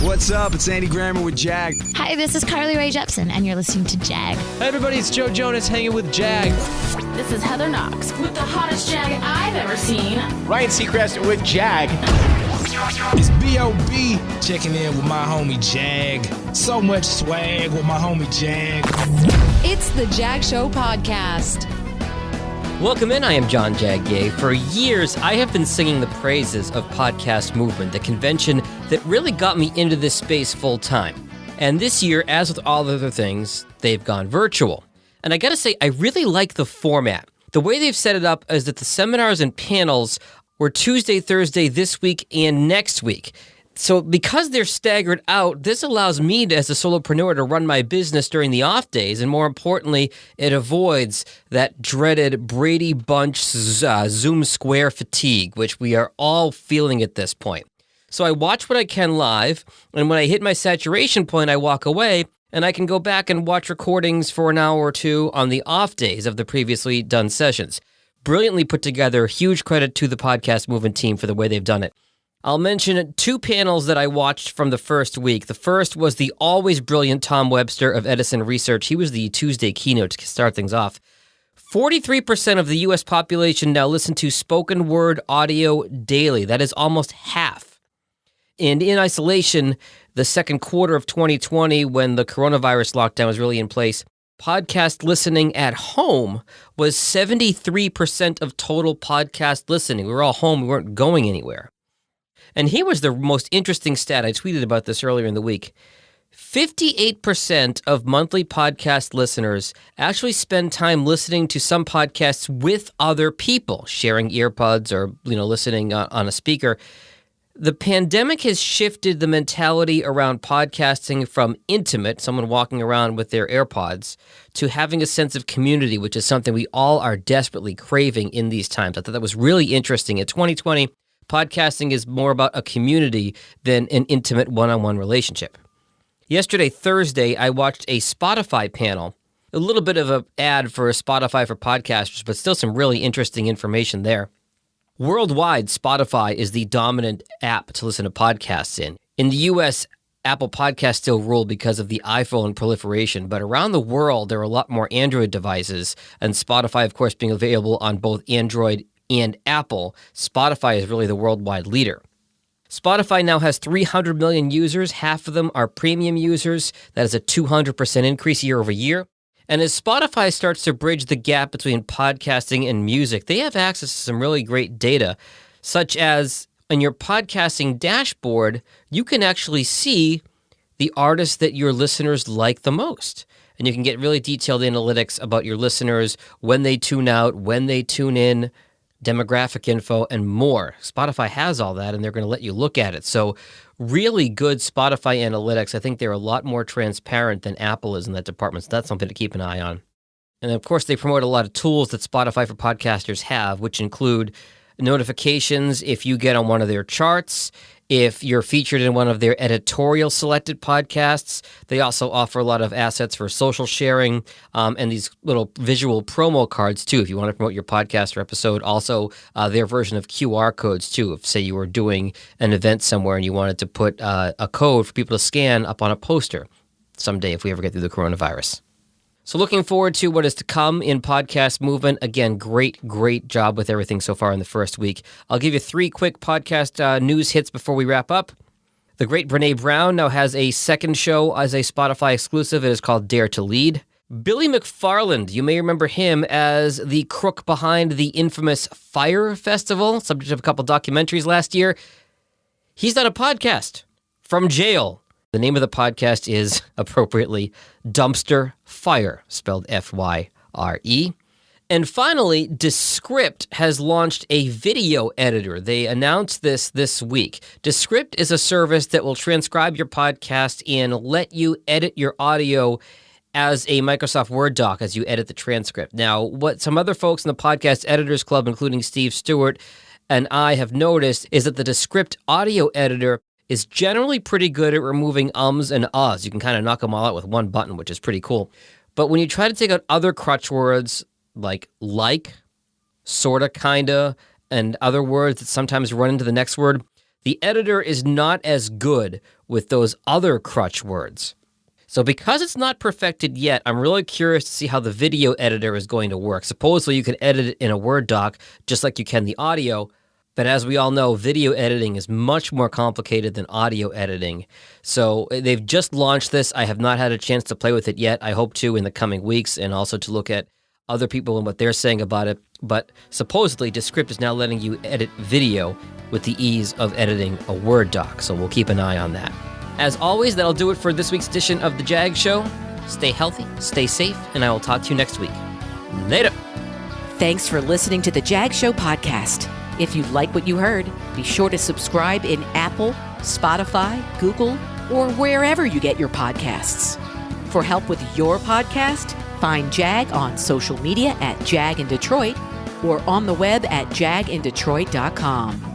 What's up? It's Andy Grammer with Jag. Hi, this is Carly Rae Jepsen, and you're listening to Jag. Hey everybody, it's Joe Jonas hanging with Jag. This is Heather Knox with the hottest Jag I've ever seen. Ryan Seacrest with Jag. It's B.O.B. checking in with my homie Jag. So much swag with my homie Jag. It's the Jag Show podcast. Welcome in, I am John Jag Gay. For years, I have been singing the praises of Podcast Movement, the convention that really got me into this space full time. And this year, as with all other things, they've gone virtual. And I gotta say, I really like the format. The way they've set it up is that the seminars and panels were Tuesday, Thursday, this week, and next week. So because they're staggered out, this allows me as a solopreneur to run my business during the off days, and more importantly, it avoids that dreaded Brady Bunch Zoom Square fatigue, which we are all feeling at this point. So I watch what I can live, and when I hit my saturation point, I walk away, and I can go back and watch recordings for an hour or two on the off days of the previously done sessions. Brilliantly put together, huge credit to the Podcast Movement team for the way they've done it. I'll mention two panels that I watched from the first week. The first was the always brilliant Tom Webster of Edison Research. He was the Tuesday keynote to start things off. 43% of the U.S. population now listen to spoken word audio daily. That is almost half. And in isolation, the second quarter of 2020, when the coronavirus lockdown was really in place, podcast listening at home was 73% of total podcast listening. We were all home. We weren't going anywhere. And here was the most interesting stat. I tweeted about this earlier in the week. 58% of monthly podcast listeners actually spend time listening to some podcasts with other people, sharing earbuds or listening on a speaker. The pandemic has shifted the mentality around podcasting from intimate, someone walking around with their AirPods, to having a sense of community, which is something we all are desperately craving in these times. I thought that was really interesting. In 2020, podcasting is more about a community than an intimate one-on-one relationship. Yesterday, Thursday, I watched a Spotify panel. A little bit of an ad for Spotify for podcasters, but still some really interesting information there. Worldwide, Spotify is the dominant app to listen to podcasts in. In the U.S., Apple Podcasts still rule because of the iPhone proliferation, but around the world, there are a lot more Android devices, and Spotify, of course, being available on both Android and Apple. Spotify is really the worldwide leader. Spotify now has 300 million users. Half of them are premium users. That is a 200% increase year over year. And as Spotify starts to bridge the gap between podcasting and music, they have access to some really great data, such as on your podcasting dashboard, you can actually see the artists that your listeners like the most. And you can get really detailed analytics about your listeners, when they tune out, when they tune in, demographic info, and more. Spotify has all that, and they're going to let you look at it. So really good Spotify analytics. I think they're a lot more transparent than Apple is in that department, so that's something to keep an eye on. And of course, they promote a lot of tools that Spotify for podcasters have, which include notifications if you get on one of their charts, if you're featured in one of their editorial selected podcasts. They also offer a lot of assets for social sharing and these little visual promo cards too, if you want to promote your podcast or episode. Also, their version of QR codes too. If, say, you were doing an event somewhere and you wanted to put a code for people to scan up on a poster someday if we ever get through the coronavirus. So looking forward to what is to come in Podcast Movement. Again, great job with everything so far in the first week. I'll give you three quick podcast news hits before we wrap up. The great Brene Brown now has a second show as a Spotify exclusive. It is called Dare to Lead. Billy McFarland, you may remember him as the crook behind the infamous Fire Festival, subject of a couple documentaries last year. He's done a podcast from jail. The name of the podcast is, appropriately, Dumpster Fire, spelled F-Y-R-E. And finally, Descript has launched a video editor. They announced this week. Descript is a service that will transcribe your podcast and let you edit your audio as a Microsoft Word doc as you edit the transcript. Now, what some other folks in the Podcast Editors Club, including Steve Stewart and I, have noticed is that the Descript audio editor is generally pretty good at removing ums and uhs. You can kind of knock them all out with one button, which is pretty cool. But when you try to take out other crutch words like, sorta, kinda, and other words that sometimes run into the next word, the editor is not as good with those other crutch words. So because it's not perfected yet, I'm really curious to see how the video editor is going to work. Supposedly you can edit it in a Word doc just like you can the audio, but as we all know, video editing is much more complicated than audio editing. So they've just launched this. I have not had a chance to play with it yet. I hope to in the coming weeks, and also to look at other people and what they're saying about it. But supposedly, Descript is now letting you edit video with the ease of editing a Word doc. So we'll keep an eye on that. As always, that'll do it for this week's edition of The Jag Show. Stay healthy, stay safe, and I will talk to you next week. Later. Thanks for listening to the Jag Show podcast. If you like what you heard, be sure to subscribe in Apple, Spotify, Google, or wherever you get your podcasts. For help with your podcast, find Jag on social media at Jag in Detroit or on the web at jagindetroit.com.